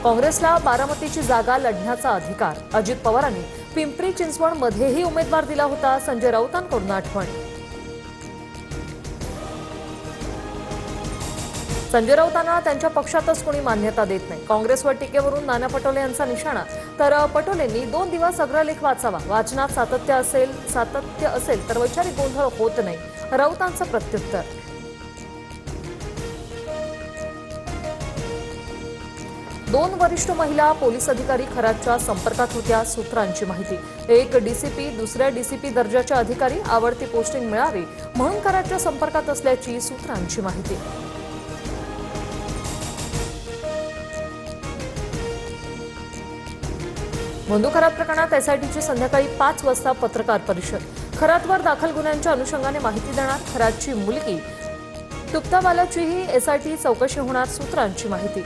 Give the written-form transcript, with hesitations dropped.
काँग्रेसला बारामतीची जागा लढण्याचा अधिकार. अजित पवारांनी पिंपरी चिंचवडमध्येही उमेदवार दिला होता. संजय राऊतांकडून आठवण. संजय राऊतांना त्यांच्या पक्षातच कोणी मान्यता देत नाही. काँग्रेसवर टीकेवरून नाना पटोले यांचा निशाणा. तर पटोलेंनी 2 दिवस अग्रलेख वाचावा. वाचनात सातत्य असेल तर वैचारिक गोंधळ होत नाही. राऊतांचं प्रत्युत्तर. 2 वरिष्ठ महिला पोलीस अधिकारी खरातच्या संपर्कात होत्या. सूत्रांची माहिती. एक डीसीपी दुसऱ्या डीसीपी दर्जाच्या अधिकारी आवडती पोस्टिंग मिळावी म्हणून खरातच्या संपर्कात असल्याची सूत्रांची माहिती. बंधू खरात प्रकरणात एसआयटीची संध्याकाळी 5 वाजता पत्रकार परिषद. खरातवर दाखल गुन्ह्यांच्या अनुषंगाने माहिती देणार. खरातची मुलगी तुप्तावालाचीही एसआयटी चौकशी होणार. सूत्रांची माहिती.